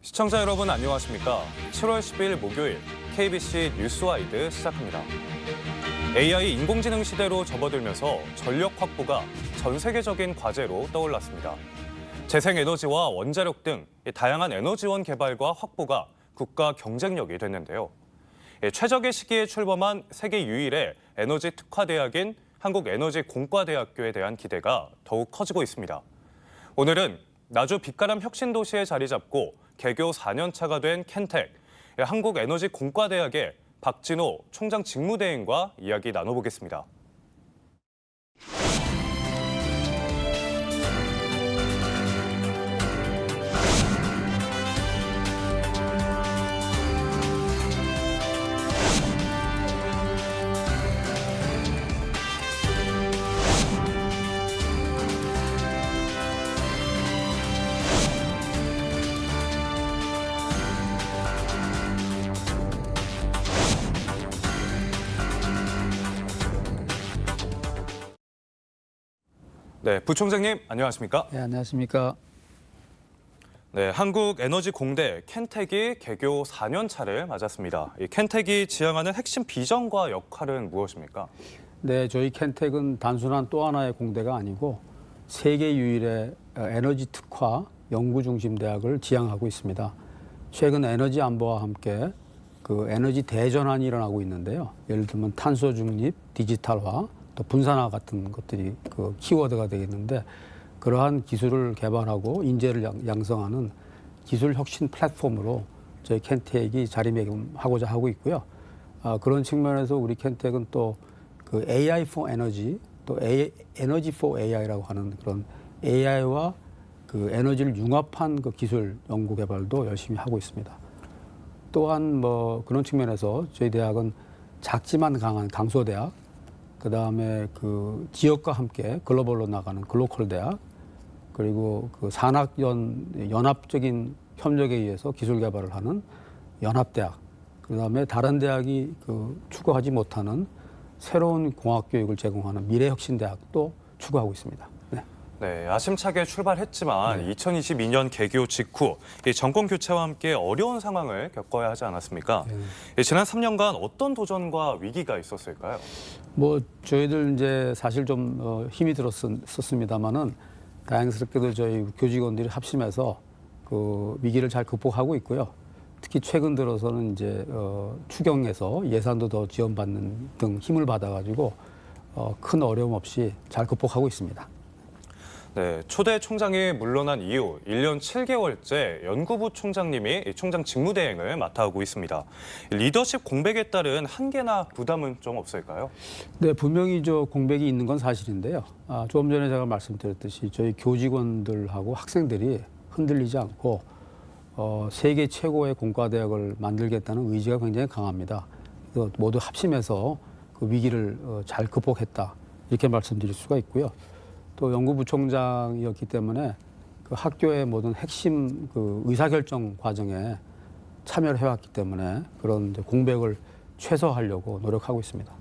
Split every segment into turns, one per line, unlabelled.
시청자 여러분 안녕하십니까? 7월 10일 목요일 KBC 뉴스와이드 시작합니다. AI 인공지능 시대로 접어들면서 전력 확보가 전 세계적인 과제로 떠올랐습니다. 재생에너지와 원자력 등 다양한 에너지원 개발과 확보가 국가 경쟁력이 됐는데요. 최적의 시기에 출범한 세계 유일의 에너지 특화대학인 한국에너지공과대학교에 대한 기대가 더욱 커지고 있습니다. 오늘은 나주 빛가람 혁신도시에 자리 잡고 개교 4년 차가 된 켄텍, 한국에너지공과대학의 박진호 총장 직무대행과 이야기 나눠보겠습니다. 네, 부총장님 안녕하십니까?
네, 안녕하십니까?
네, 한국에너지공대 켄텍이 개교 4년 차를 맞았습니다. 이 켄텍이 지향하는 핵심 비전과 역할은 무엇입니까?
네, 저희 켄텍은 단순한 또 하나의 공대가 아니고 세계 유일의 에너지 특화 연구 중심 대학을 지향하고 있습니다. 최근 에너지 안보와 함께 그 에너지 대전환이 일어나고 있는데요. 예를 들면 탄소 중립, 디지털화, 또 분산화 같은 것들이 그 키워드가 되겠는데, 그러한 기술을 개발하고 인재를 양성하는 기술 혁신 플랫폼으로 저희 켄텍이 자리매김하고자 하고 있고요. 그런 측면에서 우리 켄텍은 또 그 AI for 에너지, 또 에너지 for AI라고 하는 그런 AI와 그 에너지를 융합한 그 기술 연구 개발도 열심히 하고 있습니다. 또한 뭐 그런 측면에서 저희 대학은 작지만 강한 강소대학, 그 다음에 그 지역과 함께 글로벌로 나가는 글로컬 대학, 그리고 그 산학연 연합적인 협력에 의해서 기술 개발을 하는 연합대학, 그 다음에 다른 대학이 그 추구하지 못하는 새로운 공학 교육을 제공하는 미래혁신대학도 추구하고 있습니다.
네, 야심차게 출발했지만 2022년 개교 직후 이 정권 교체와 함께 어려운 상황을 겪어야 하지 않았습니까? 지난 3년간 어떤 도전과 위기가 있었을까요?
뭐 저희들 이제 사실 좀 힘이 들었었습니다만은 다행스럽게도 저희 교직원들이 합심해서 그 위기를 잘 극복하고 있고요. 특히 최근 들어서는 이제 추경에서 예산도 더 지원받는 등 힘을 받아가지고 큰 어려움 없이 잘 극복하고 있습니다.
네, 초대 총장이 물러난 이후 1년 7개월째 연구부 총장님이 총장 직무대행을 맡아오고 있습니다. 리더십 공백에 따른 한계나 부담은 좀 없을까요?
네, 분명히 저 공백이 있는 건 사실인데요. 조금 전에 제가 말씀드렸듯이 저희 교직원들하고 학생들이 흔들리지 않고 세계 최고의 공과대학을 만들겠다는 의지가 굉장히 강합니다. 그래서 모두 합심해서 그 위기를 잘 극복했다, 이렇게 말씀드릴 수가 있고요. 또 연구부총장이었기 때문에 그 학교의 모든 핵심 그 의사결정 과정에 참여를 해왔기 때문에 그런 이제 공백을 최소화하려고 노력하고 있습니다.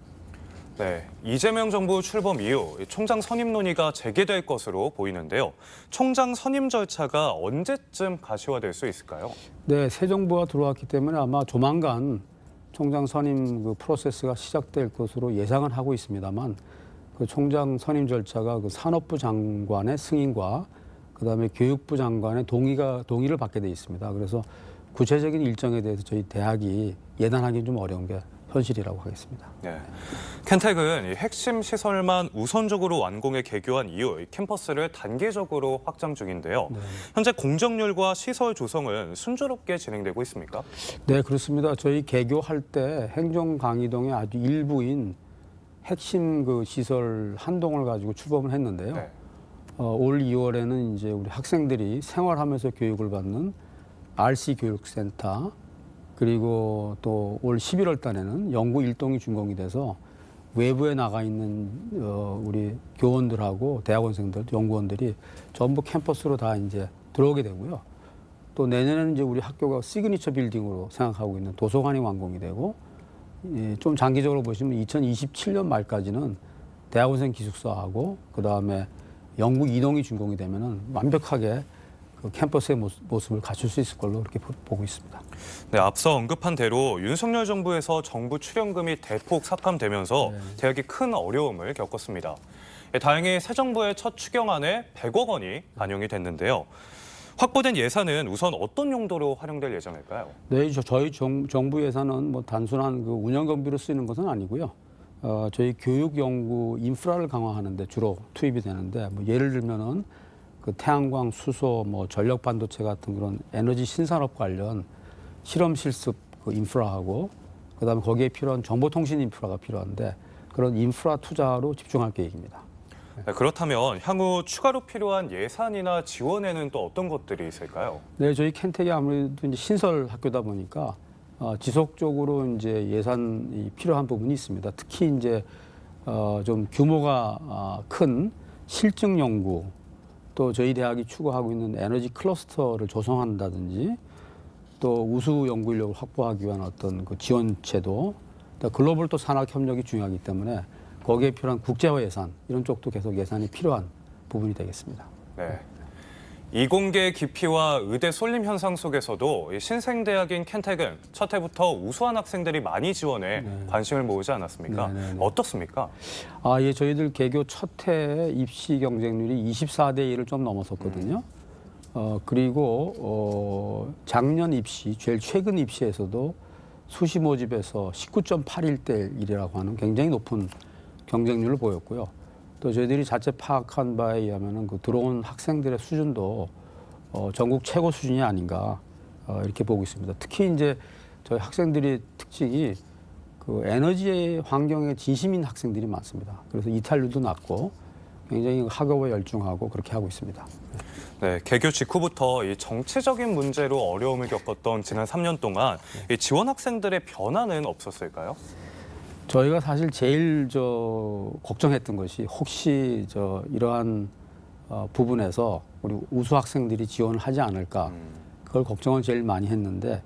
네, 이재명 정부 출범 이후 총장 선임 논의가 재개될 것으로 보이는데요. 총장 선임 절차가 언제쯤 가시화될 수 있을까요?
네, 새 정부가 들어왔기 때문에 아마 조만간 총장 선임 그 프로세스가 시작될 것으로 예상은 하고 있습니다만, 그 총장 선임 절차가 그 산업부 장관의 승인과 그다음에 교육부 장관의 동의를 받게 돼 있습니다. 그래서 구체적인 일정에 대해서 저희 대학이 예단하기는 좀 어려운 게 현실이라고 하겠습니다.
네, 켄텍은 핵심 시설만 우선적으로 완공해 개교한 이후 캠퍼스를 단계적으로 확장 중인데요. 현재 공정률과 시설 조성은 순조롭게 진행되고 있습니까?
네, 그렇습니다. 저희 개교할 때 행정 강의동의 아주 일부인 핵심 그 시설 한 동을 가지고 출범을 했는데요.
네.
올 2월에는 이제 우리 학생들이 생활하면서 교육을 받는 RC 교육센터, 그리고 또 올 11월 달에는 연구 1동이 준공이 돼서 외부에 나가 있는 우리 교원들하고 대학원생들, 연구원들이 전부 캠퍼스로 다 이제 들어오게 되고요. 또 내년에는 이제 우리 학교가 시그니처 빌딩으로 생각하고 있는 도서관이 완공이 되고, 좀 장기적으로 보시면 2027년 말까지는 대학원생 기숙사하고 그다음에 연구 2동이 준공이 되면은 완벽하게 그 캠퍼스의 모습을 갖출 수 있을 걸로 그렇게 보고 있습니다.
네, 앞서 언급한 대로 윤석열 정부에서 정부 출연금이 대폭 삭감되면서 대학이 큰 어려움을 겪었습니다. 다행히 새 정부의 첫 추경안에 100억 원이 반영이 됐는데요. 확보된 예산은 우선 어떤 용도로 활용될 예정일까요?
네, 저희 정부 예산은 뭐 단순한 그 운영 경비로 쓰이는 것은 아니고요. 저희 교육 연구 인프라를 강화하는 데 주로 투입이 되는데 뭐 예를 들면은 그 태양광, 수소, 뭐 전력 반도체 같은 그런 에너지 신산업 관련 실험 실습 그 인프라하고 그다음에 거기에 필요한 정보통신 인프라가 필요한데 그런 인프라 투자로 집중할 계획입니다.
네, 그렇다면 향후 추가로 필요한 예산이나 지원에는 또 어떤 것들이 있을까요?
네, 저희 켄텍이 아무래도 이제 신설 학교다 보니까 지속적으로 이제 예산이 필요한 부분이 있습니다. 특히 이제 좀 규모가 큰 실증 연구 또 저희 대학이 추구하고 있는 에너지 클러스터를 조성한다든지 또 우수 연구 인력을 확보하기 위한 어떤 그 지원 제도, 또 글로벌 또 산학 협력이 중요하기 때문에 거기에 필요한 국제화 예산 이런 쪽도 계속 예산이 필요한 부분이 되겠습니다.
네. 이공계 기피와 의대 쏠림 현상 속에서도 이 신생대학인 켄텍은 첫 해부터 우수한 학생들이 많이 지원해 관심을 모으지 않았습니까?
네.
어떻습니까?
예, 저희들 개교 첫 해 입시 경쟁률이 24대 1을 좀 넘었었거든요. 그리고 작년 입시, 제일 최근 입시에서도 수시 모집에서 19.81대 1이라고 하는 굉장히 높은 경쟁률을 보였고요. 또 저희들이 자체 파악한 바에 의하면은 그 들어온 학생들의 수준도 전국 최고 수준이 아닌가 이렇게 보고 있습니다. 특히 이제 저희 학생들의 특징이 그 에너지 환경에 진심인 학생들이 많습니다. 그래서 이탈률도 낮고 굉장히 학업에 열중하고 그렇게 하고 있습니다.
네, 개교 직후부터 이 정치적인 문제로 어려움을 겪었던 지난 3년 동안 이 지원 학생들의 변화는 없었을까요?
저희가 사실 제일 걱정했던 것이 혹시 이러한 부분에서 우리 우수 학생들이 지원을 하지 않을까 그걸 걱정을 제일 많이 했는데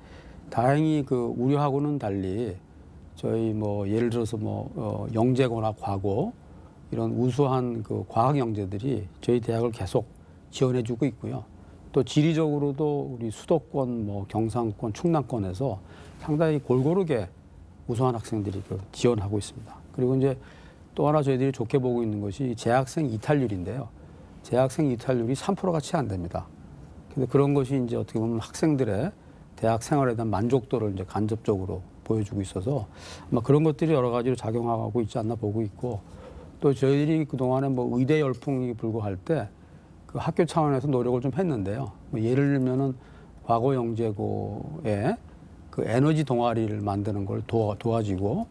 다행히 그 우려하고는 달리 저희 뭐 예를 들어서 뭐 영재고나 과고 이런 우수한 그 과학 영재들이 저희 대학을 계속 지원해주고 있고요. 또 지리적으로도 우리 수도권, 뭐 경상권, 충남권에서 상당히 골고루게 우수한 학생들이 그 지원하고 있습니다. 그리고 이제 또 하나 저희들이 좋게 보고 있는 것이 재학생 이탈률인데요. 재학생 이탈률이 3%가 채 안 됩니다. 근데 그런 것이 이제 어떻게 보면 학생들의 대학 생활에 대한 만족도를 이제 간접적으로 보여주고 있어서 아마 그런 것들이 여러 가지로 작용하고 있지 않나 보고 있고 또 저희들이 그동안에 뭐 의대 열풍이 불고할 때 그 학교 차원에서 노력을 좀 했는데요. 뭐 예를 들면은 과거 영재고에 그 에너지 동아리를 만드는 걸 도와주고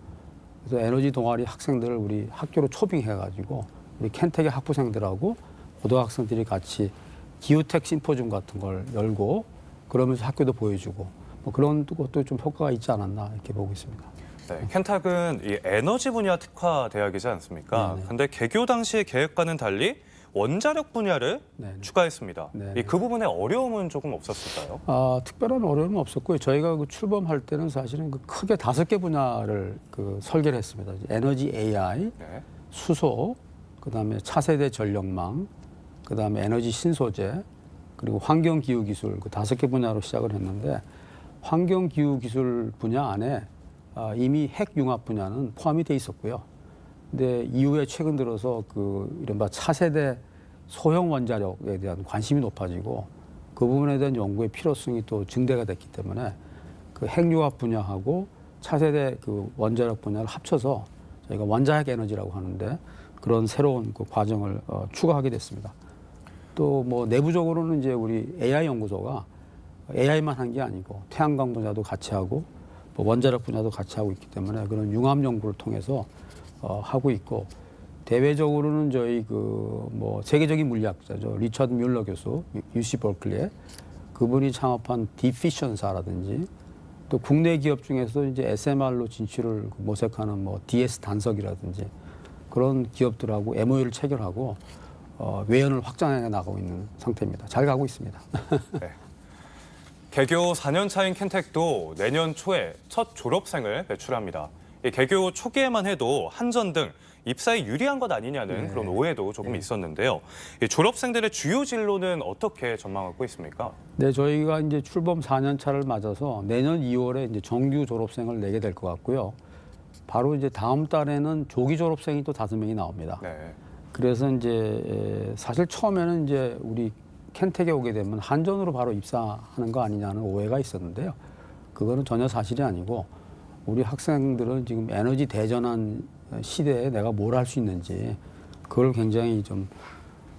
그래서 에너지 동아리 학생들을 우리 학교로 초빙해가지고 우리 켄텍의 학부생들하고 고등학생들이 같이 기후텍 심포지움 같은 걸 열고 그러면서 학교도 보여주고 뭐 그런 것도 좀 효과가 있지 않았나 이렇게 보고 있습니다.
네, 켄텍은 이 에너지 분야 특화 대학이지 않습니까?
네네.
근데 개교 당시 계획과는 달리 원자력 분야를
네네.
추가했습니다.
네네.
그 부분에 어려움은 조금 없었을까요?
특별한 어려움은 없었고요. 저희가 그 출범할 때는 사실은 그 크게 5개 분야를 그 설계를 했습니다. 에너지 AI,
네.
수소, 그다음에 차세대 전력망, 그다음에 에너지 신소재, 그리고 환경기후기술 그 5개 분야로 시작을 했는데 환경기후기술 분야 안에 이미 핵융합 분야는 포함이 돼 있었고요. 근데 이후에 최근 들어서 그 이른바 차세대 소형 원자력에 대한 관심이 높아지고 그 부분에 대한 연구의 필요성이 또 증대가 됐기 때문에 그 핵융합 분야하고 차세대 그 원자력 분야를 합쳐서 저희가 원자핵 에너지라고 하는데 그런 새로운 그 과정을 추가하게 됐습니다. 또 뭐 내부적으로는 이제 우리 AI 연구소가 AI만 한 게 아니고 태양광 분야도 같이 하고 뭐 원자력 분야도 같이 하고 있기 때문에 그런 융합 연구를 통해서 하고 있고 대외적으로는 저희 그 뭐 세계적인 물리학자죠 리처드 뮬러 교수 UC 버클리에 그분이 창업한 디피션사라든지 또 국내 기업 중에서 이제 SMR로 진출을 모색하는 뭐 DS 단석이라든지 그런 기업들하고 MOU를 체결하고 외연을 확장해 나가고 있는 상태입니다. 잘 가고 있습니다.
네. 개교 4년 차인 켄텍도 내년 초에 첫 졸업생을 배출합니다. 이 개교 초기에만 해도 한전 등 입사에 유리한 것 아니냐는 그런 오해도 조금 있었는데요. 이 졸업생들의 주요 진로는 어떻게 전망하고 있습니까?
네, 저희가 이제 출범 4년 차를 맞아서 내년 2월에 이제 정규 졸업생을 내게 될 것 같고요. 바로 이제 다음 달에는 조기 졸업생이 또 5명이 나옵니다.
네.
그래서 이제 사실 처음에는 이제 우리 켄텍에 오게 되면 한전으로 바로 입사하는 거 아니냐는 오해가 있었는데요. 그거는 전혀 사실이 아니고 우리 학생들은 지금 에너지 대전환 시대에 내가 뭘 할 수 있는지 그걸 굉장히 좀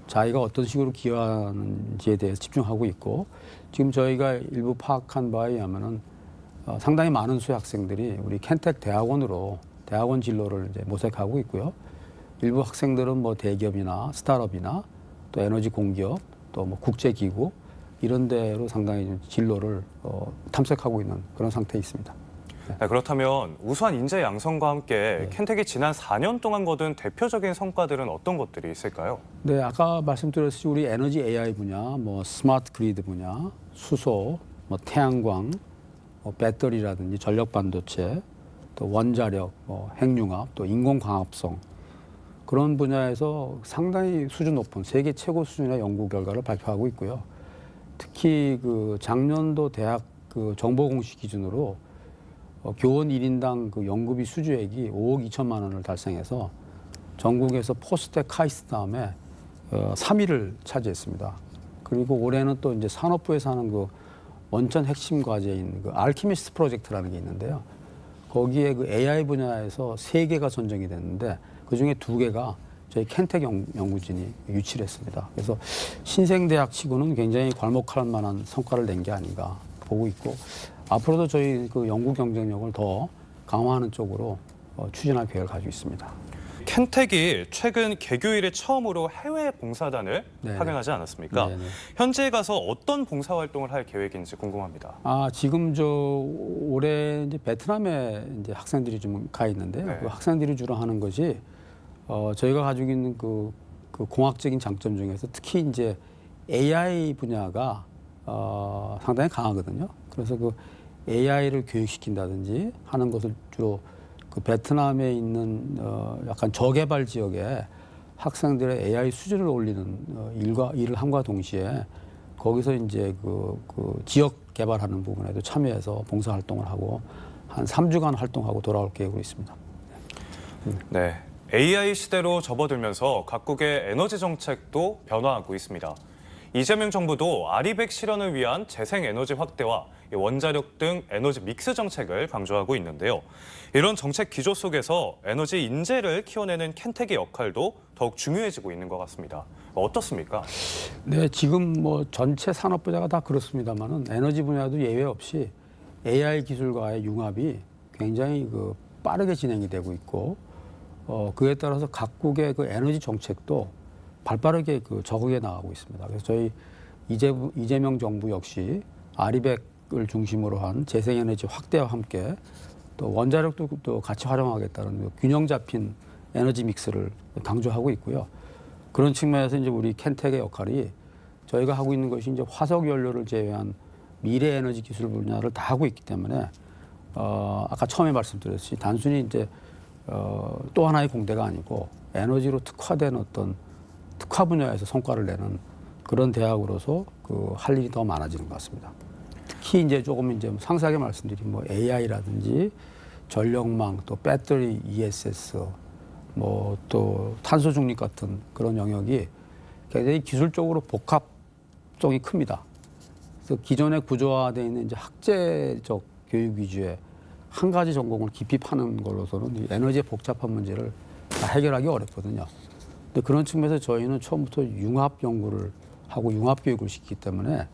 자기가 어떤 식으로 기여하는지에 대해서 집중하고 있고 지금 저희가 일부 파악한 바에 의하면은 상당히 많은 수의 학생들이 우리 켄텍 대학원으로 대학원 진로를 이제 모색하고 있고요. 일부 학생들은 뭐 대기업이나 스타트업이나 또 에너지 공기업 또 뭐 국제기구 이런 데로 상당히 좀 진로를 탐색하고 있는 그런 상태에 있습니다.
네, 그렇다면 우수한 인재 양성과 함께 켄텍이 지난 4년 동안 거둔 대표적인 성과들은 어떤 것들이 있을까요?
네, 아까 말씀드렸듯이 우리 에너지 AI 분야, 뭐 스마트 그리드 분야, 수소, 뭐 태양광, 뭐 배터리라든지 전력 반도체, 또 원자력, 뭐 핵융합, 또 인공광합성 그런 분야에서 상당히 수준 높은 세계 최고 수준의 연구 결과를 발표하고 있고요. 특히 그 작년도 대학 그 정보 공시 기준으로 교원 1인당 그 연구비 수주액이 5억 2천만 원을 달성해서 전국에서 포스텍 카이스트 다음에 3위를 차지했습니다. 그리고 올해는 또 이제 산업부에서 하는 그 원천 핵심 과제인 그 알키미스트 프로젝트라는 게 있는데요. 거기에 그 AI 분야에서 3개가 선정이 됐는데 그중에 2개가 저희 켄텍 연구진이 유치를 했습니다. 그래서 신생대학 치고는 굉장히 괄목할 만한 성과를 낸 게 아닌가 보고 있고 앞으로도 저희 그 연구 경쟁력을 더 강화하는 쪽으로 추진할 계획을 가지고 있습니다.
켄텍이 최근 개교 이래 처음으로 해외 봉사단을
네네.
파견하지 않았습니까?
네네.
현지에 가서 어떤 봉사 활동을 할 계획인지 궁금합니다.
지금 올해 이제 베트남에 이제 학생들이 좀 가 있는데요.
네.
그 학생들이 주로 하는 것이 저희가 가지고 있는 그 공학적인 장점 중에서 특히 이제 AI 분야가 상당히 강하거든요. 그래서 그 AI를 교육시킨다든지 하는 것을 주로 그 베트남에 있는 약간 저개발 지역에 학생들의 AI 수준을 올리는 일을 함과 동시에 거기서 이제 그 지역 개발하는 부분에도 참여해서 봉사 활동을 하고 한 3주간 활동하고 돌아올 계획으로 있습니다.
네, AI 시대로 접어들면서 각국의 에너지 정책도 변화하고 있습니다. 이재명 정부도 아리백 실현을 위한 재생에너지 확대와 원자력 등 에너지 믹스 정책을 강조하고 있는데요. 이런 정책 기조 속에서 에너지 인재를 키워내는 켄텍의 역할도 더욱 중요해지고 있는 것 같습니다. 어떻습니까?
네, 지금 뭐 전체 산업 분야가 다 그렇습니다만은 에너지 분야도 예외 없이 AI 기술과의 융합이 굉장히 그 빠르게 진행이 되고 있고 그에 따라서 각국의 그 에너지 정책도 발빠르게 그 적응해 나가고 있습니다. 그래서 저희 이재명 정부 역시 아리백을 중심으로 한 재생에너지 확대와 함께 또 원자력도 또 같이 활용하겠다는 균형 잡힌 에너지 믹스를 강조하고 있고요. 그런 측면에서 이제 우리 켄텍의 역할이 저희가 하고 있는 것이 이제 화석 연료를 제외한 미래 에너지 기술 분야를 다 하고 있기 때문에 아까 처음에 말씀드렸듯이 단순히 이제 또 하나의 공대가 아니고 에너지로 특화된 어떤 특화 분야에서 성과를 내는 그런 대학으로서 그 할 일이 더 많아지는 것 같습니다. 특히 이제 조금 이제 상세하게 말씀드린 뭐 AI라든지 전력망 또 배터리 ESS 뭐 또 탄소 중립 같은 그런 영역이 굉장히 기술적으로 복합성이 큽니다. 그래서 기존에 구조화되어 있는 이제 학제적 교육 위주의 한 가지 전공을 깊이 파는 걸로서는 이 에너지의 복잡한 문제를 다 해결하기 어렵거든요. 근데 그런 측면에서 저희는 처음부터 융합 연구를 하고 융합 교육을 시키기 때문에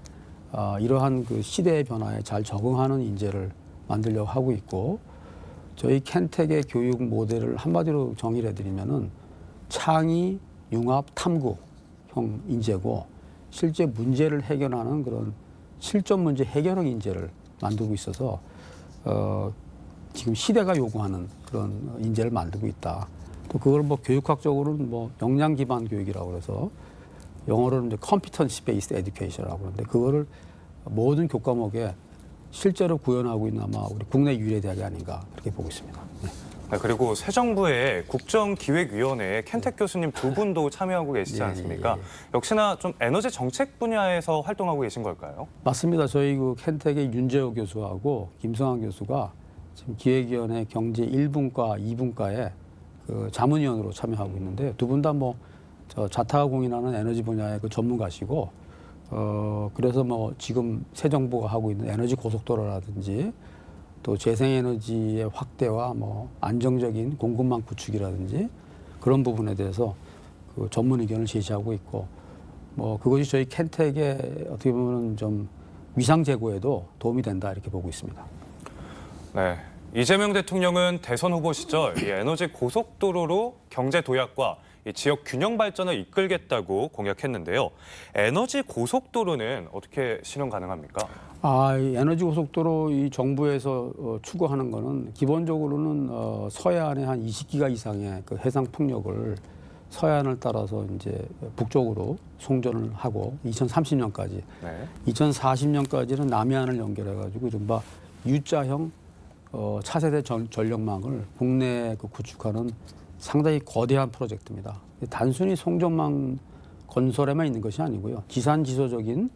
이러한 그 시대의 변화에 잘 적응하는 인재를 만들려고 하고 있고 저희 켄텍의 교육 모델을 한마디로 정의를 해드리면은 창의, 융합, 탐구형 인재고 실제 문제를 해결하는 그런 실전 문제 해결형 인재를 만들고 있어서 지금 시대가 요구하는 그런 인재를 만들고 있다. 또 그걸 뭐 교육학적으로는 뭐 역량 기반 교육이라고 그래서 영어로는 이제 competency based education이라고 그러는데 그거를 모든 교과목에 실제로 구현하고 있는 아마 우리 국내 유일의 대학이 아닌가 그렇게 보고 있습니다. 네.
네, 그리고 새 정부의 국정기획위원회에 켄택 교수님 두 분도 참여하고 계시지 않습니까? 역시나 좀 에너지 정책 분야에서 활동하고 계신 걸까요?
맞습니다. 저희 그 켄텍의 윤재호 교수하고 김성환 교수가 지금 기획위원회 경제 1분과 2분과에 그 자문위원으로 참여하고 있는데 두 분 다 뭐 저 자타가 공인하는 에너지 분야의 그 전문가시고 그래서 뭐 지금 새 정부가 하고 있는 에너지 고속도로라든지 또 재생에너지의 확대와 뭐 안정적인 공급망 구축이라든지 그런 부분에 대해서 그 전문 의견을 제시하고 있고 뭐 그것이 저희 켄텍의 어떻게 보면 좀 위상 제고에도 도움이 된다 이렇게 보고 있습니다.
네. 이재명 대통령은 대선 후보 시절 이 에너지 고속도로로 경제 도약과 이 지역 균형 발전을 이끌겠다고 공약했는데요. 에너지 고속도로는 어떻게 실현 가능합니까?
이 에너지 고속도로 이 정부에서 추구하는 거는 기본적으로는 서해안에 한 20기가 이상의 그 해상 풍력을 서해안을 따라서 이제 북쪽으로 송전을 하고 2030년까지,
네.
2040년까지는 남해안을 연결해가지고 이른바 U자형 차세대 전력망을 국내에 그 구축하는 상당히 거대한 프로젝트입니다. 단순히 송전망 건설에만 있는 것이 아니고요. 지산지소적인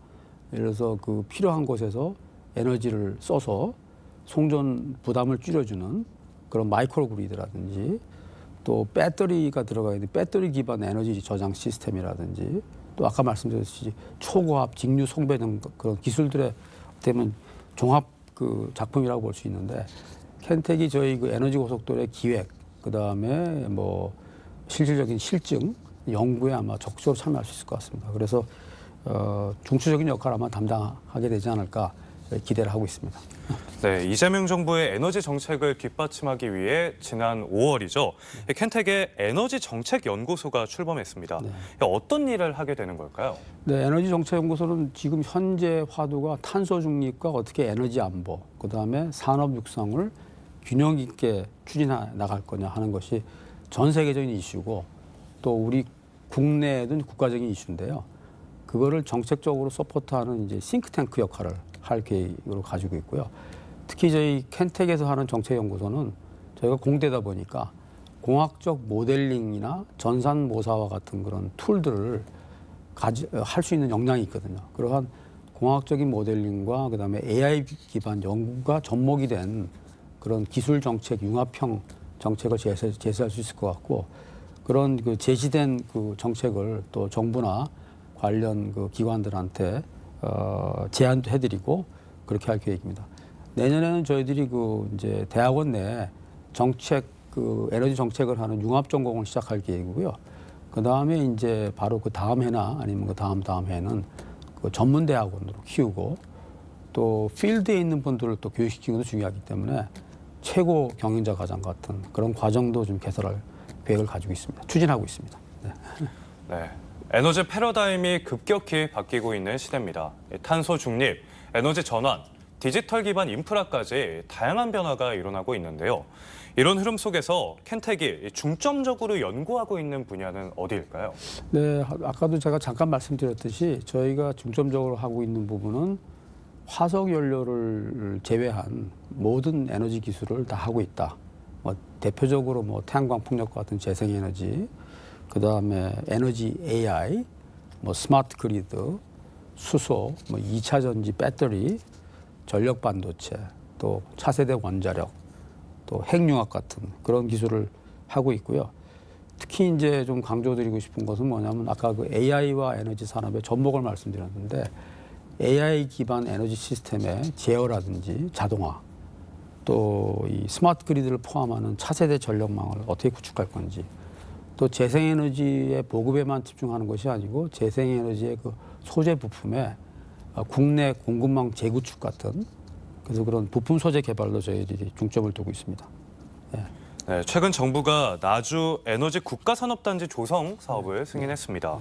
예를 들어서 그 필요한 곳에서 에너지를 써서 송전 부담을 줄여주는 그런 마이크로 그리드라든지 또 배터리가 들어가 있는 배터리 기반 에너지 저장 시스템이라든지 또 아까 말씀드렸듯이 초고압 직류 송배 등 그런 기술들의 되면 종합 그 작품이라고 볼 수 있는데 켄텍이 저희 그 에너지 고속도로의 기획 그다음에 뭐 실질적인 실증 연구에 아마 적극적으로 참여할 수 있을 것 같습니다. 그래서 중추적인 역할을 아마 담당하게 되지 않을까 기대를 하고 있습니다.
네, 이재명 정부의 에너지 정책을 뒷받침하기 위해 지난 5월이죠. 켄텍의 에너지 정책 연구소가 출범했습니다.
네.
어떤 일을 하게 되는 걸까요?
네, 에너지 정책 연구소는 지금 현재 화두가 탄소 중립과 어떻게 에너지 안보, 그다음에 산업 육성을 균형 있게 추진해 나갈 거냐 하는 것이 전 세계적인 이슈고 또 우리 국내에도 국가적인 이슈인데요. 그거를 정책적으로 서포트하는 이제 싱크탱크 역할을 할 계획으로 가지고 있고요. 특히 저희 켄텍에서 하는 정책연구소는 저희가 공대다 보니까 공학적 모델링이나 전산모사와 같은 그런 툴들을 할 수 있는 역량이 있거든요. 그러한 공학적인 모델링과 그다음에 AI 기반 연구가 접목이 된 그런 기술 정책 융합형 정책을 제시할 수 있을 것 같고 그런 그 제시된 그 정책을 또 정부나 관련 그 기관들한테 제안도 해드리고 그렇게 할 계획입니다. 내년에는 저희들이 그 이제 대학원 내 정책 그 에너지 정책을 하는 융합 전공을 시작할 계획이고요. 그 다음에 이제 바로 그 다음 해나 아니면 그 다음 해는 그 전문 대학원으로 키우고 또 필드에 있는 분들을 또 교육시키는 것도 중요하기 때문에 최고 경영자 과정 같은 그런 과정도 좀 개설할 계획을 가지고 있습니다. 추진하고 있습니다. 네.
네. 에너지 패러다임이 급격히 바뀌고 있는 시대입니다. 탄소 중립, 에너지 전환, 디지털 기반 인프라까지 다양한 변화가 일어나고 있는데요. 이런 흐름 속에서 켄텍이 중점적으로 연구하고 있는 분야는 어디일까요?
네, 아까도 제가 잠깐 말씀드렸듯이 저희가 중점적으로 하고 있는 부분은 화석 연료를 제외한 모든 에너지 기술을 다 하고 있다. 뭐 대표적으로 뭐 태양광 풍력과 같은 재생에너지, 그 다음에 에너지 AI, 뭐 스마트 그리드, 수소, 뭐 2차 전지 배터리, 전력 반도체, 또 차세대 원자력, 또 핵융합 같은 그런 기술을 하고 있고요. 특히 이제 좀 강조드리고 싶은 것은 뭐냐면 아까 그 AI와 에너지 산업의 접목을 말씀드렸는데 AI 기반 에너지 시스템의 제어라든지 자동화, 또 이 스마트 그리드를 포함하는 차세대 전력망을 어떻게 구축할 건지, 또 재생에너지의 보급에만 집중하는 것이 아니고 재생에너지의 그 소재 부품에 국내 공급망 재구축 같은 그래서 그런 부품 소재 개발도 저희들이 중점을 두고 있습니다. 네.
네, 최근 정부가 나주 에너지 국가산업단지 조성 사업을 승인했습니다.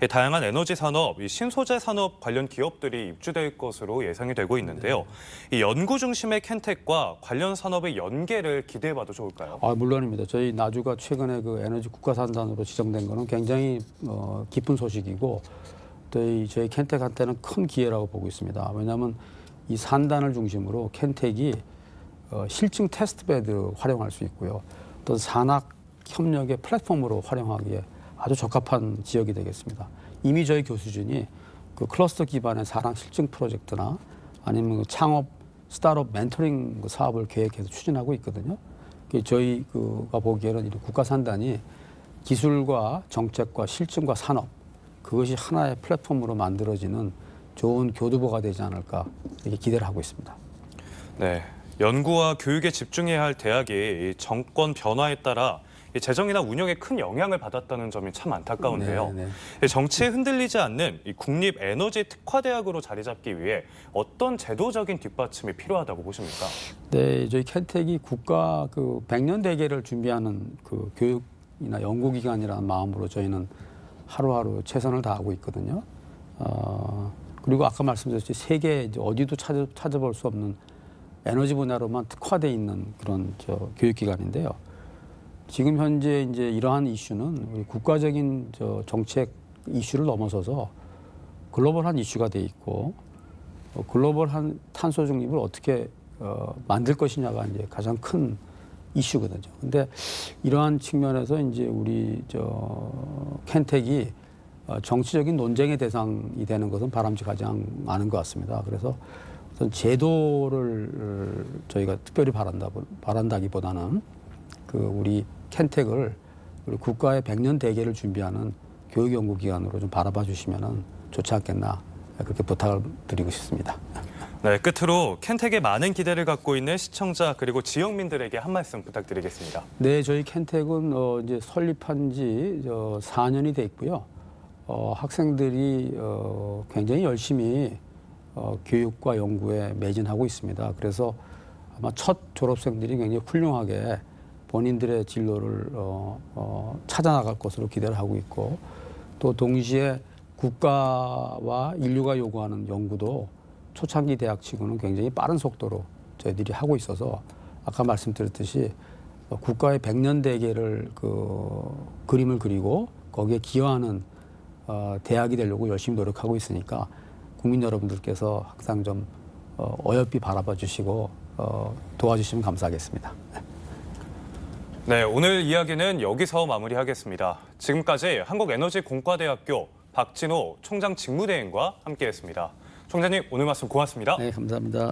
다양한 에너지 산업, 신소재 산업 관련 기업들이 입주될 것으로 예상이 되고 있는데요. 이 연구 중심의 켄텍과 관련 산업의 연계를 기대해봐도 좋을까요?
물론입니다. 저희 나주가 최근에 그 에너지 국가산단으로 지정된 거는 굉장히 기쁜 소식이고 또 저희 켄텍한테는 큰 기회라고 보고 있습니다. 왜냐하면 이 산단을 중심으로 켄텍이 실증 테스트베드 활용할 수 있고요. 어떤 산학 협력의 플랫폼으로 활용하기에 아주 적합한 지역이 되겠습니다. 이미 저희 교수진이 그 클러스터 기반의 사랑 실증 프로젝트나 아니면 그 창업 스타트업 멘토링 사업을 계획해서 추진하고 있거든요. 저희가 보기에는 국가 산단이 기술과 정책과 실증과 산업 그것이 하나의 플랫폼으로 만들어지는 좋은 교두보가 되지 않을까 이렇게 기대를 하고 있습니다.
네, 연구와 교육에 집중해야 할 대학이 이 정권 변화에 따라 이 재정이나 운영에 큰 영향을 받았다는 점이 참 안타까운데요. 이 정치에 흔들리지 않는 이 국립 에너지 특화대학으로 자리 잡기 위해 어떤 제도적인 뒷받침이 필요하다고 보십니까?
네, 저희 켄텍이 국가 그 100년 대계를 준비하는 그 교육이나 연구기관이라는 마음으로 저희는 하루하루 최선을 다하고 있거든요. 그리고 아까 말씀드렸듯이 세계 어디도 찾아볼 수 없는 에너지 분야로만 특화돼 있는 그런 교육기관인데요. 지금 현재 이제 이러한 이슈는 우리 국가적인 정책 이슈를 넘어서서 글로벌한 이슈가 돼 있고 글로벌한 탄소 중립을 어떻게 만들 것이냐가 이제 가장 큰 이슈거든요. 근데 이러한 측면에서 이제 우리 켄텍이 정치적인 논쟁의 대상이 되는 것은 바람직하지 않은 것 같습니다. 그래서 어떤 제도를 저희가 특별히 바란다기보다는 그 우리 켄텍을 우리 국가의 100년 대계를 준비하는 교육연구기관으로 좀 바라봐 주시면 좋지 않겠나 그렇게 부탁을 드리고 싶습니다.
네, 끝으로 켄텍에 많은 기대를 갖고 있는 시청자 그리고 지역민들에게 한 말씀 부탁드리겠습니다.
네, 저희 켄텍은 이제 설립한 지 4년이 돼 있고요. 학생들이 굉장히 열심히 교육과 연구에 매진하고 있습니다. 그래서 아마 첫 졸업생들이 굉장히 훌륭하게 본인들의 진로를 찾아나갈 것으로 기대를 하고 있고 또 동시에 국가와 인류가 요구하는 연구도 초창기 대학치고는 굉장히 빠른 속도로 저희들이 하고 있어서 아까 말씀드렸듯이 국가의 100년 대계를 그림을 그리고 거기에 기여하는 대학이 되려고 열심히 노력하고 있으니까 국민 여러분들께서 항상 좀 어여삐 바라봐 주시고 도와주시면 감사하겠습니다.
네, 오늘 이야기는 여기서 마무리하겠습니다. 지금까지 한국에너지공과대학교 박진호 총장 직무대행과 함께했습니다. 총장님, 오늘 말씀 고맙습니다.
네, 감사합니다.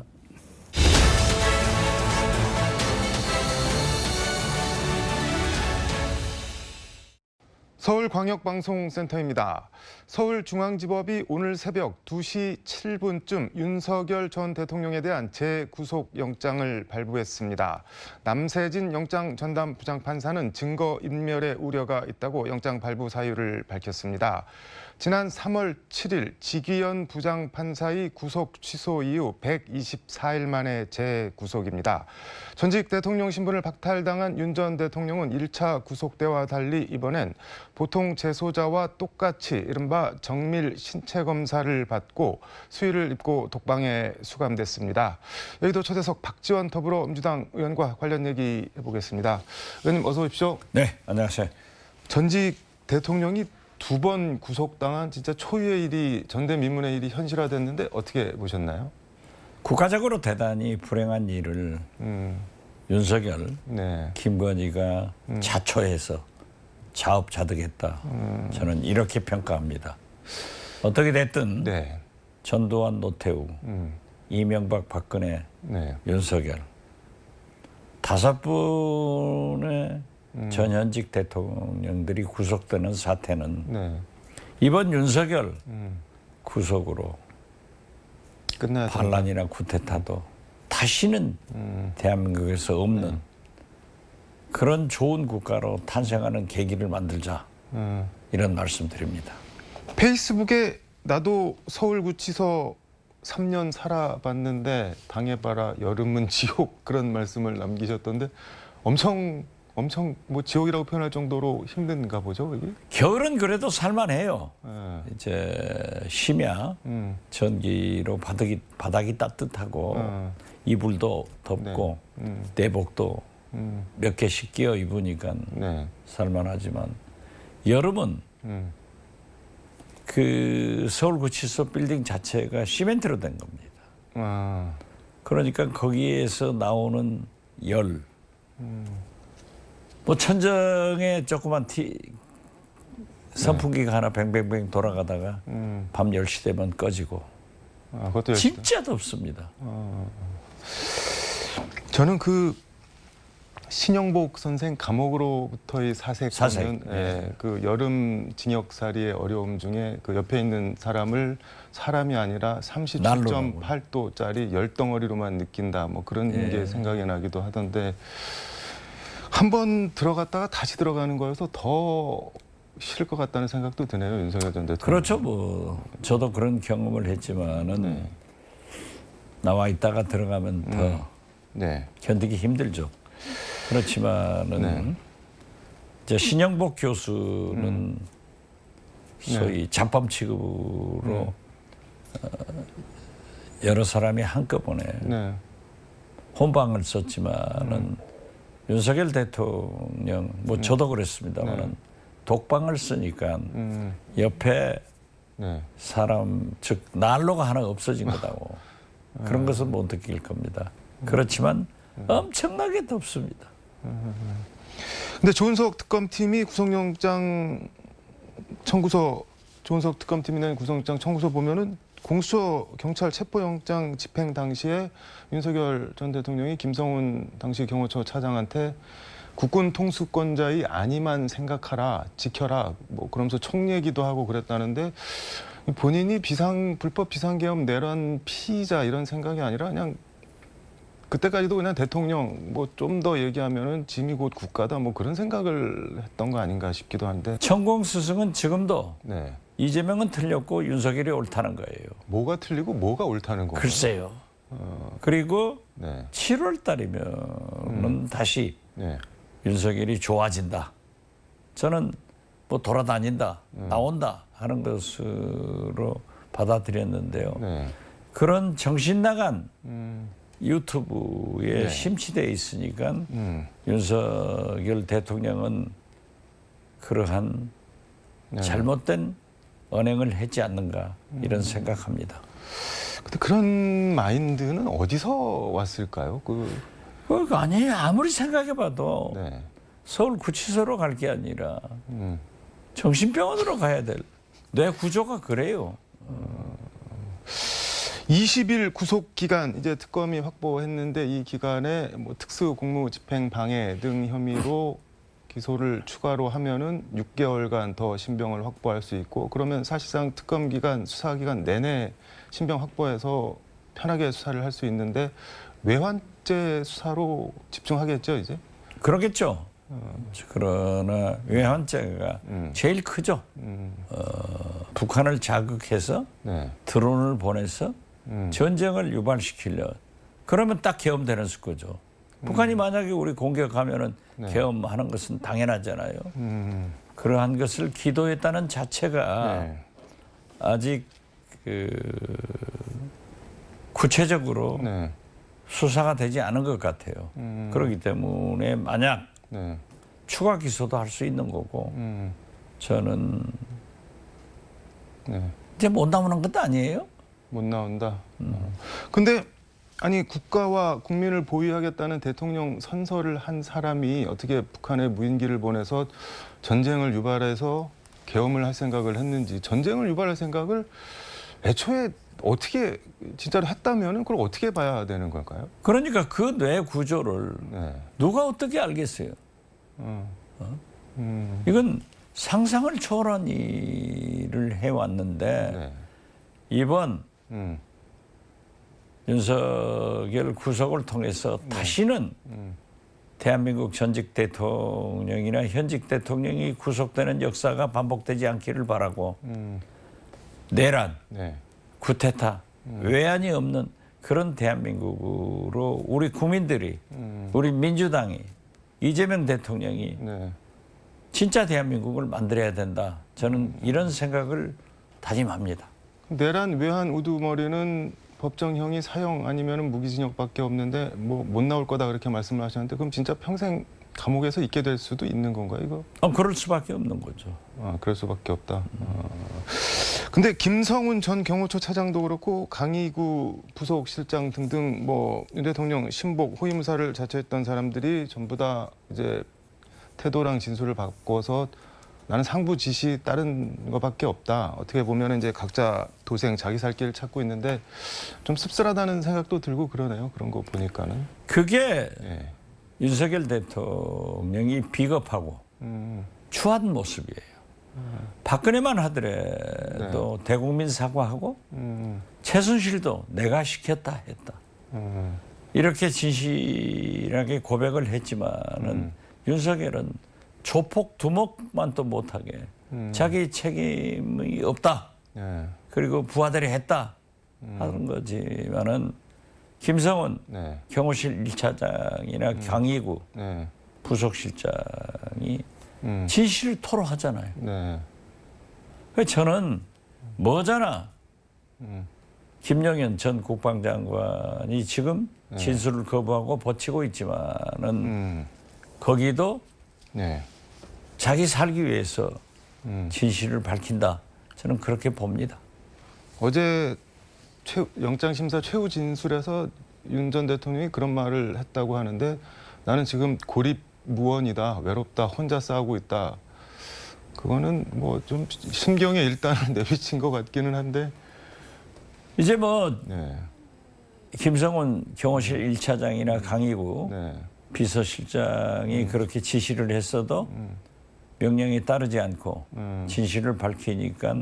서울광역방송센터입니다. 서울중앙지법이 오늘 새벽 2시 7분쯤 윤석열 전 대통령에 대한 재구속영장을 발부했습니다. 남세진 영장 전담 부장판사는 증거인멸의 우려가 있다고 영장 발부 사유를 밝혔습니다. 지난 3월 7일 지귀현 부장판사의 구속 취소 이후 124일 만에 재구속입니다. 전직 대통령 신분을 박탈당한 윤 전 대통령은 1차 구속 때와 달리 이번엔 보통 재소자와 똑같이 이른바 정밀 신체 검사를 받고 수의를 입고 독방에 수감됐습니다. 여기도 초대석 박지원 더불어민주당 의원과 관련 얘기 해보겠습니다. 의원님 어서 오십시오.
네, 안녕하세요.
전직 대통령이 2번 구속당한 진짜 초유의 일이 전대미문의 일이 현실화됐는데 어떻게 보셨나요?
국가적으로 대단히 불행한 일을 윤석열,
네.
김건희가 자초해서 자업자득했다. 저는 이렇게 평가합니다. 어떻게 됐든
네.
전두환, 노태우, 이명박, 박근혜,
네.
윤석열 5분의 전현직 대통령들이 구속되는 사태는
네.
이번 윤석열 구속으로
끝나야
반란이나 쿠데타도 다시는 대한민국에서 없는 그런 좋은 국가로 탄생하는 계기를 만들자 이런 말씀드립니다.
페이스북에 나도 서울구치소 3년 살아봤는데 당해봐라 여름은 지옥 그런 말씀을 남기셨던데 엄청 뭐 지옥이라고 표현할 정도로 힘든가 보죠, 여기?
겨울은 그래도 살만해요.
네.
이제 심야 전기로 바닥이 따뜻하고 이불도 덮고 내복도 몇 개씩 끼워 입으니까
네.
살만하지만 여름은 그 서울구치소 빌딩 자체가 시멘트로 된 겁니다.
아.
그러니까 거기에서 나오는 열 뭐 천정에 조그만 선풍기가 하나 뱅뱅뱅 돌아가다가 밤 10시 되면 꺼지고
그것도
진짜 덥습니다.
저는 그 신영복 선생 감옥으로부터의
사색.
사색하는 그 여름 징역살이의 어려움 중에 그 옆에 있는 사람을 사람이 아니라 37.8도짜리 열덩어리로만 느낀다. 뭐 그런 게 생각이 나기도 하던데 한 번 들어갔다가 다시 들어가는 거여서 더 싫을 것 같다는 생각도 드네요. 윤석열 전 대통령.
그렇죠. 뭐 저도 그런 경험을 했지만은 나와 있다가 들어가면 더
네.
견디기 힘들죠. 그렇지만은 이제 신영복 교수는 소위 잡범 취급으로 여러 사람이 한꺼번에 혼방을 썼지만은 윤석열 대통령 뭐 저도 그랬습니다만은 독방을 쓰니까 옆에 사람 즉 난로가 하나 없어진 거다고 그런 것은 못 느낄 겁니다. 그렇지만 엄청나게 덥습니다.
근데 조은석 특검팀이 구속영장 청구서 조은석 특검팀이 낸 구속영장 청구서 보면은 공수처 경찰 체포영장 집행 당시에 윤석열 전 대통령이 김성훈 당시 경호처 차장한테 국군 통수권자의 안위만 생각하라, 지켜라, 뭐 그러면서 총 얘기도 하고 그랬다는데 본인이 불법 비상계엄 내란 피의자 이런 생각이 아니라 그냥 그때까지도 그냥 대통령 뭐 좀 더 얘기하면은 짐이 곧 국가다 뭐 그런 생각을 했던 거 아닌가 싶기도 한데.
천공 스승은 지금도 이재명은 틀렸고 윤석열이 옳다는 거예요.
뭐가 틀리고 뭐가 옳다는 건가요?
글쎄요. 그리고 7월 달이면은 다시 윤석열이 좋아진다. 저는 뭐 돌아다닌다, 나온다 하는 것으로 받아들였는데요. 그런 정신 나간 유튜브에 심취되어 있으니까 윤석열 대통령은 그러한 잘못된 언행을 했지 않는가 이런 생각합니다.
근데 그런 마인드는 어디서 왔을까요?
그거 아니에요. 아무리 생각해봐도 서울 구치소로 갈 게 아니라 정신병원으로 가야 될 뇌 구조가 그래요.
20일 구속 기간 이제 특검이 확보했는데 이 기간에 뭐 특수 공무 집행 방해 등 혐의로 기소를 추가로 하면은 6개월간 더 신병을 확보할 수 있고 그러면 사실상 특검 기간 수사 기간 내내 신병 확보해서 편하게 수사를 할 수 있는데 외환죄 수사로 집중하겠죠 이제?
그러겠죠. 그러나 외환죄가 제일 크죠. 북한을 자극해서 드론을 보내서 전쟁을 유발시키려 그러면 딱 계엄되는 거죠. 북한이 만약에 우리 공격하면은 계엄하는 것은 당연하잖아요. 그러한 것을 기도했다는 자체가 아직 구체적으로 수사가 되지 않은 것 같아요. 그렇기 때문에 만약 추가 기소도 할 수 있는 거고 저는 이제 못 나오는 것도 아니에요.
못 나온다. 근데 아니 국가와 국민을 보위하겠다는 대통령 선서를 한 사람이 어떻게 북한에 무인기를 보내서 전쟁을 유발해서 계엄을 할 생각을 했는지 전쟁을 유발할 생각을 애초에 어떻게 진짜로 했다면은 그걸 어떻게 봐야 되는 걸까요?
그러니까 그 뇌 구조를 누가 어떻게 알겠어요? 이건 상상을 초월한 일을 해왔는데 이번 윤석열 구속을 통해서 다시는 대한민국 전직 대통령이나 현직 대통령이 구속되는 역사가 반복되지 않기를 바라고 내란, 쿠데타, 외환이 없는 그런 대한민국으로 우리 국민들이 우리 민주당이 이재명 대통령이 진짜 대한민국을 만들어야 된다. 저는 이런 생각을 다짐합니다.
내란 외환 우두머리는 법정형이 사형 아니면 무기징역밖에 없는데 뭐 못 나올 거다 그렇게 말씀을 하셨는데 그럼 진짜 평생 감옥에서 있게 될 수도 있는 건가요, 이거?
그럴 수밖에 없는 거죠.
그럴 수밖에 없다. 근데 김성훈 전 경호처 차장도 그렇고 강희구 부속실장 등등 뭐 윤 대통령 신복 호위무사를 자처했던 사람들이 전부 다 이제 태도랑 진술을 바꿔서 나는 상부 지시 따른 것밖에 없다. 어떻게 보면 이제 각자 도생 자기 살 길을 찾고 있는데 좀 씁쓸하다는 생각도 들고 그러네요. 그런 거 보니까는.
그게
예.
윤석열 대통령이 비겁하고 추한 모습이에요. 박근혜만 하더라도 대국민 사과하고 최순실도 내가 시켰다 했다. 이렇게 진실하게 고백을 했지만은 윤석열은 조폭 두목만 또 못하게 자기 책임이 없다.
예.
그리고 부하들이 했다 하는 거지만은 김성원
네.
경호실 1차장이나 강희구
네.
부속실장이 진실을 토로하잖아요.
네.
그래서 저는 뭐잖아. 김영현 전 국방장관이 지금 진술을 거부하고 버티고 있지만은 거기도
네.
자기 살기 위해서 진실을 밝힌다. 저는 그렇게 봅니다.
어제 영장심사 최후 진술에서 윤 전 대통령이 그런 말을 했다고 하는데 나는 지금 고립무원이다, 외롭다, 혼자 싸우고 있다. 그거는 뭐 좀 심경의 일단을 내비친 것 같기는 한데.
이제 뭐
네.
김성원 경호실 1차장이나 강희구
네.
비서실장이 그렇게 지시를 했어도 명령에 따르지 않고 진실을 밝히니까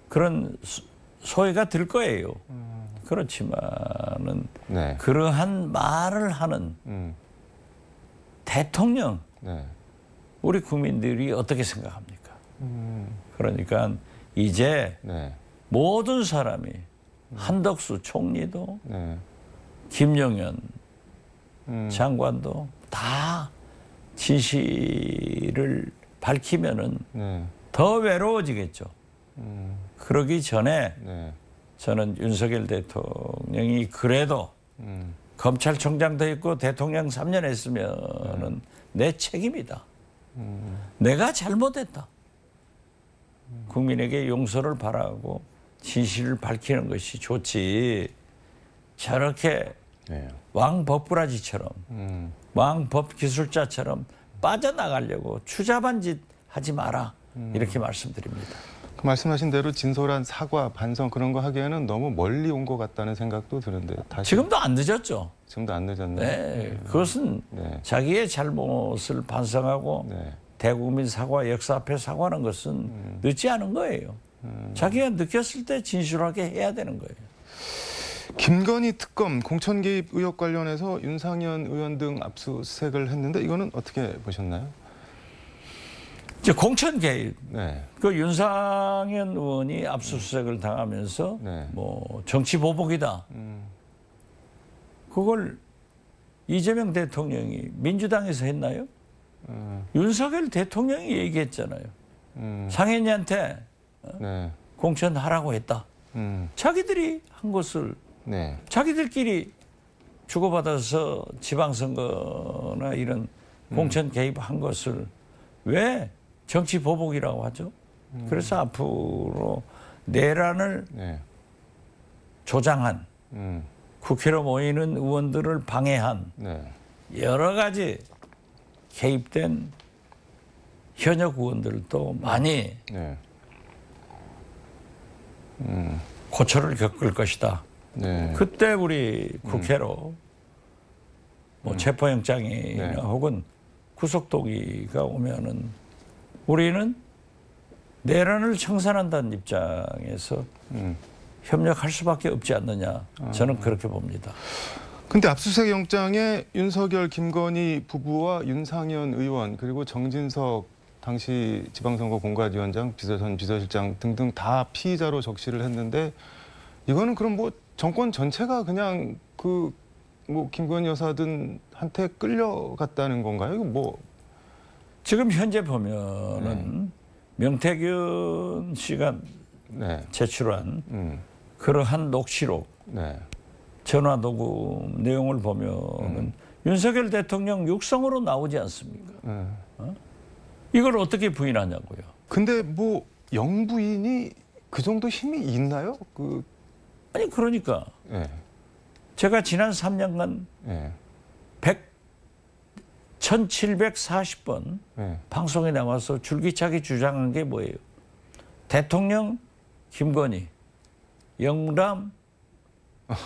그런 소외가 들 거예요. 그렇지만은
네.
그러한 말을 하는 대통령
네.
우리 국민들이 어떻게 생각합니까? 그러니까 이제
네.
모든 사람이 한덕수 총리도
네.
김용현 장관도 다 진실을 밝히면은
네.
더 외로워지겠죠. 그러기 전에
네.
저는 윤석열 대통령이 그래도 검찰총장도 했고 대통령 3년 했으면은 내 책임이다. 내가 잘못했다. 국민에게 용서를 바라고 진실을 밝히는 것이 좋지. 저렇게
네.
왕법부라지처럼 왕법 기술자처럼 빠져나가려고 추잡한 짓 하지 마라. 이렇게 말씀드립니다.
그 말씀하신 대로 진솔한 사과, 반성 그런 거 하기에는 너무 멀리 온 것 같다는 생각도 드는데 다시
지금도 안 늦었죠.
지금도 안 늦었네요.
네, 그것은
네.
자기의 잘못을 반성하고
네.
대국민 사과, 역사 앞에 사과하는 것은 늦지 않은 거예요. 자기가 느꼈을 때 진실하게 해야 되는 거예요.
김건희 특검 공천 개입 의혹 관련해서 윤상현 의원 등 압수수색을 했는데 이거는 어떻게 보셨나요?
이제 공천 개입.
네.
그 윤상현 의원이 압수수색을 당하면서
네.
뭐 정치 보복이다. 그걸 이재명 대통령이 민주당에서 했나요? 윤석열 대통령이 얘기했잖아요. 상현이한테
네.
공천하라고 했다. 자기들이 한 것을
네.
자기들끼리 주고받아서 지방선거나 이런 공천 개입한 것을 왜 정치 보복이라고 하죠? 그래서 앞으로 내란을
네.
조장한 국회로 모이는 의원들을 방해한
네.
여러 가지 개입된 현역 의원들도 많이
네.
고초를 겪을 것이다.
네.
그때 우리 국회로 뭐 체포영장이나
네.
혹은 구속동의가 오면은 우리는 내란을 청산한다는 입장에서 협력할 수밖에 없지 않느냐. 저는 그렇게 봅니다.
근데 압수수색 영장에 윤석열, 김건희 부부와 윤상현 의원 그리고 정진석 당시 지방선거 공관위원장, 전 비서실장 등등 다 피의자로 적시를 했는데 이거는 그럼 뭐 정권 전체가 그냥 그 뭐 김건희 여사들한테 끌려갔다는 건가요? 이거 뭐
지금 현재 보면은 명태균 씨가
네.
제출한 그러한 녹취록,
네.
전화 녹음 내용을 보면은 윤석열 대통령 육성으로 나오지 않습니까? 이걸 어떻게 부인하냐고요.
근데 뭐 영부인이 그 정도 힘이 있나요?
아니 그러니까
네.
제가 지난 3년간
네.
1740번
네.
방송에 나와서 줄기차게 주장한 게 뭐예요? 대통령 김건희, 영부람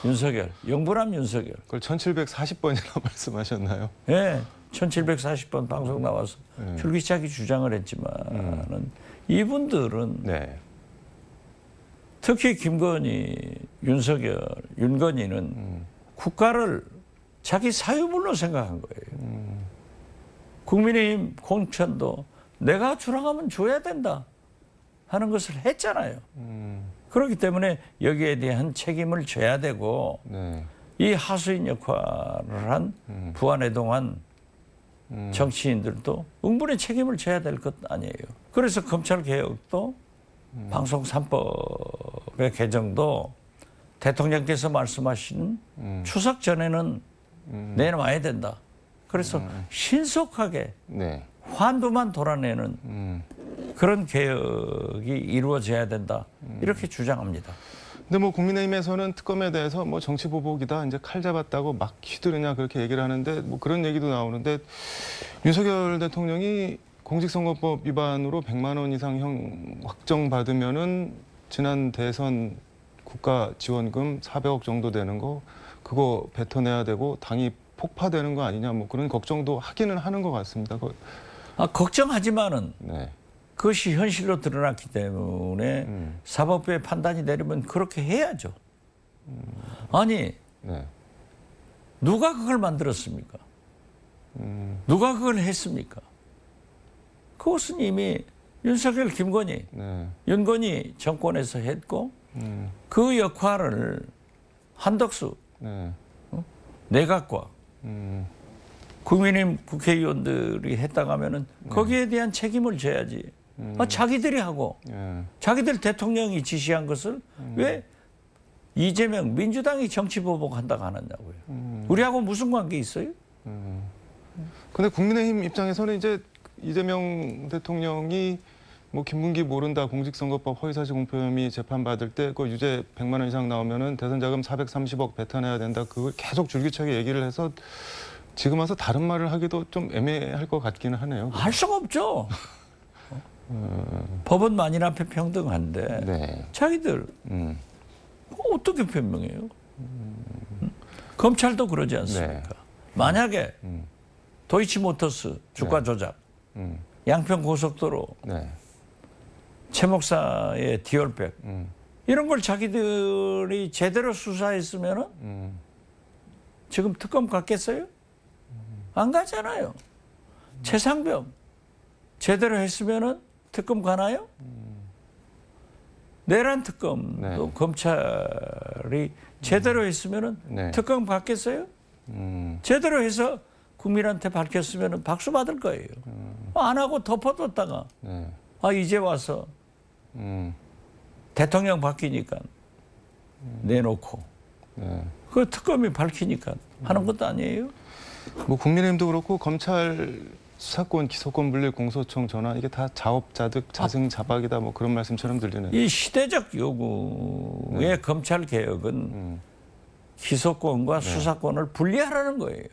윤석열, 영부람 윤석열.
그걸 1740번이라고 말씀하셨나요?
예, 1740번 방송 나와서 줄기차게 주장을 했지만은 이분들은
네.
특히 김건희, 윤석열, 윤건희는 국가를 자기 사유물로 생각한 거예요. 국민의힘 공천도 내가 주랑하면 줘야 된다 하는 것을 했잖아요. 그렇기 때문에 여기에 대한 책임을 져야 되고
네.
이 하수인 역할을 한 부안해동한 정치인들도 응분의 책임을 져야 될 것 아니에요. 그래서 검찰개혁도 방송 3법의 개정도 대통령께서 말씀하신 추석 전에는 내놔야 된다. 그래서 신속하게
네.
환도만 돌아내는 그런 개혁이 이루어져야 된다. 이렇게 주장합니다.
근데 뭐 국민의힘에서는 특검에 대해서 뭐 정치 보복이다, 이제 칼 잡았다고 막 휘두르냐 그렇게 얘기를 하는데 뭐 그런 얘기도 나오는데 윤석열 대통령이 공직선거법 위반으로 100만 원 이상 형 확정받으면은 지난 대선 국가 지원금 400억 정도 되는 거 그거 뱉어내야 되고 당이 폭파되는 거 아니냐 뭐 그런 걱정도 하기는 하는 것 같습니다.
걱정하지만은
네.
그것이 현실로 드러났기 때문에 사법부의 판단이 내리면 그렇게 해야죠. 아니
네.
누가 그걸 만들었습니까? 누가 그걸 했습니까? 그것은 이미 윤석열, 김건희,
네.
윤건희 정권에서 했고 그 역할을 한덕수
네.
내각과 국민의힘 국회의원들이 했다고 하면은 거기에 대한 책임을 져야지. 자기들이 하고
네.
자기들 대통령이 지시한 것을 왜 이재명 민주당이 정치 보복한다고 하느냐고요. 우리하고 무슨 관계 있어요?
근데 국민의힘 입장에서는 이제 이재명 대통령이 뭐 김문기 모른다 공직선거법 허위사실 공표 혐의 재판받을 때 그 유죄 100만 원 이상 나오면은 대선 자금 430억 뱉어내야 된다. 그걸 계속 줄기차게 얘기를 해서 지금 와서 다른 말을 하기도 좀 애매할 것 같기는 하네요.
할 수가 없죠. 법은 만인 앞에 평등한데
네.
자기들 어떻게 변명해요? 검찰도 그러지 않습니까?
네.
만약에 도이치모터스 주가
네.
조작, 양평 고속도로,
네.
최 목사의 디올백 이런 걸 자기들이 제대로 수사했으면은 지금 특검 갔겠어요? 안 가잖아요. 최상병 제대로 했으면은 특검 가나요? 내란 특검도
네.
검찰이 제대로 했으면은
네.
특검 갔겠어요? 제대로 해서 국민한테 밝혔으면은 박수 받을 거예요. 안 하고 덮어뒀다가
네.
이제 와서 대통령 바뀌니까 내놓고
네.
그 특검이 밝히니까 하는 것도 아니에요?
뭐 국민의힘도 그렇고 검찰 수사권, 기소권 분리 공소청 전환 이게 다 자업자득, 자승자박이다 뭐 그런 말씀처럼 들리네요.
이 시대적 요구의 검찰 개혁은 기소권과 수사권을 분리하라는 거예요.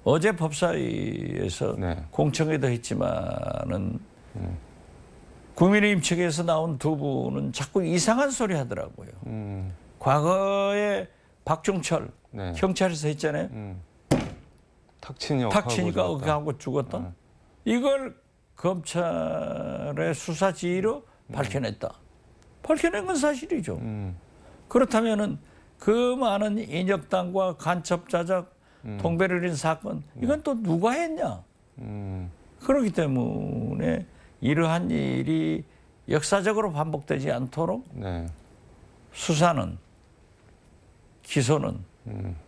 어제 법사위에서
네.
공청회도 했지만은 국민의힘 측에서 나온 두 분은 자꾸 이상한 소리 하더라고요. 과거에 박종철
네.
경찰에서 했잖아요.
탁치니까
하고 죽었다. 이걸 검찰의 수사 지휘로 밝혀냈다. 밝혀낸 건 사실이죠. 그렇다면은 그 많은 인혁당과 간첩 자작, 동배를 인 사건 이건 또 누가 했냐? 그렇기 때문에 이러한 일이 역사적으로 반복되지 않도록
네.
수사는 기소는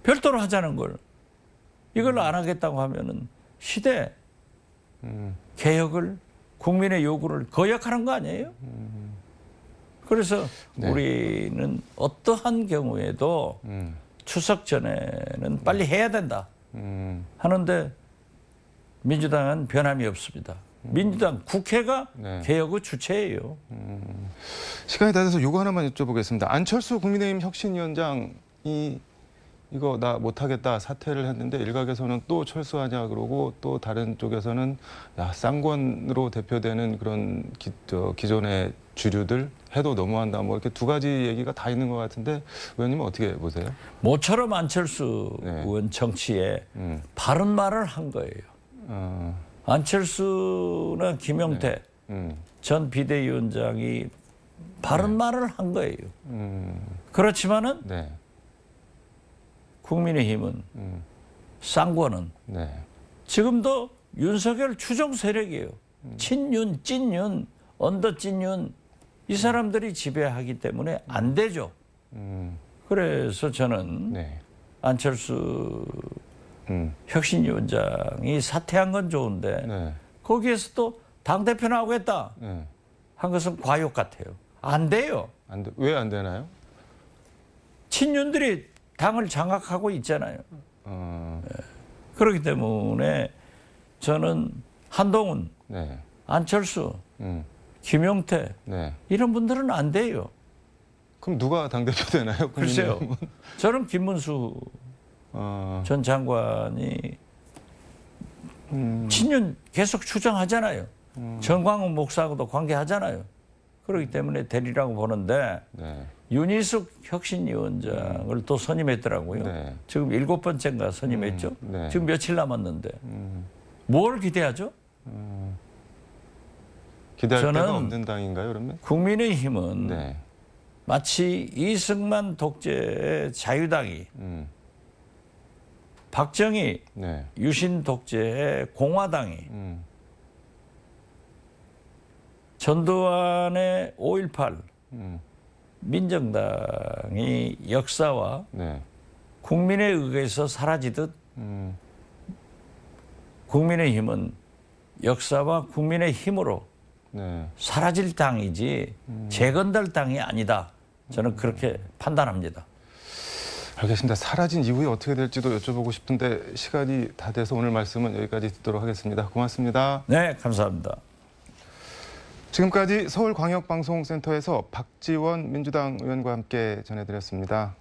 별도로 하자는 걸 이걸 안 하겠다고 하면은 시대 개혁을 국민의 요구를 거역하는 거 아니에요? 그래서
네.
우리는 어떠한 경우에도 추석 전에는 빨리 해야 된다 하는데 민주당은 변함이 없습니다. 민주당 국회가
네.
개혁의 주체예요.
시간이 다 돼서 요거 하나만 여쭤보겠습니다. 안철수 국민의힘 혁신위원장이 이거 나 못하겠다 사퇴를 했는데 일각에서는 또 철수하냐 그러고 또 다른 쪽에서는 야 쌍권으로 대표되는 그런 기존의 주류들 해도 너무한다 뭐 이렇게 두 가지 얘기가 다 있는 것 같은데 의원님은 어떻게 보세요?
모처럼 안철수
네.
의원 정치에 바른 말을 한 거예요. 안철수나 김용태 전 비대위원장이 바른 말을 한 거예요. 그렇지만은
네.
국민의힘은 쌍권은
네.
지금도 윤석열 추종 세력이에요. 친윤, 찐윤, 언더찐윤 이 사람들이 지배하기 때문에 안 되죠. 그래서 저는
네.
안철수 혁신위원장이 사퇴한 건 좋은데
네.
거기에서 또 당대표 나오겠다
네.
한 것은 과욕 같아요. 안 돼요.
왜 안 되나요?
친윤들이 당을 장악하고 있잖아요. 그렇기 때문에 저는 한동훈,
네.
안철수, 김용태
네.
이런 분들은 안 돼요.
그럼 누가 당대표 되나요?
글쎄요.
국민의힘은?
저는 김문수 전 장관이 친윤 계속 추정하잖아요. 정광훈 목사하고도 관계하잖아요. 그렇기 때문에 되리라고 보는데
네.
윤희숙 혁신위원장을 또 선임했더라고요.
네.
지금 7번째인가 선임했죠.
네.
지금 며칠 남았는데 뭘 기대하죠?
기대할
저는
데가 없는 당인가요, 그러면?
국민의힘은
네.
마치 이승만 독재의 자유당이 박정희
네.
유신 독재의 공화당이 전두환의 5.18 민정당이 역사와
네.
국민에 의해서 사라지듯 국민의힘은 역사와 국민의 힘으로
네.
사라질 당이지 재건될 당이 아니다. 저는 그렇게 판단합니다.
알겠습니다. 사라진 이후에 어떻게 될지도 여쭤보고 싶은데 시간이 다 돼서 오늘 말씀은 여기까지 듣도록 하겠습니다. 고맙습니다.
네, 감사합니다.
지금까지 서울광역방송센터에서 박지원 민주당 의원과 함께 전해드렸습니다.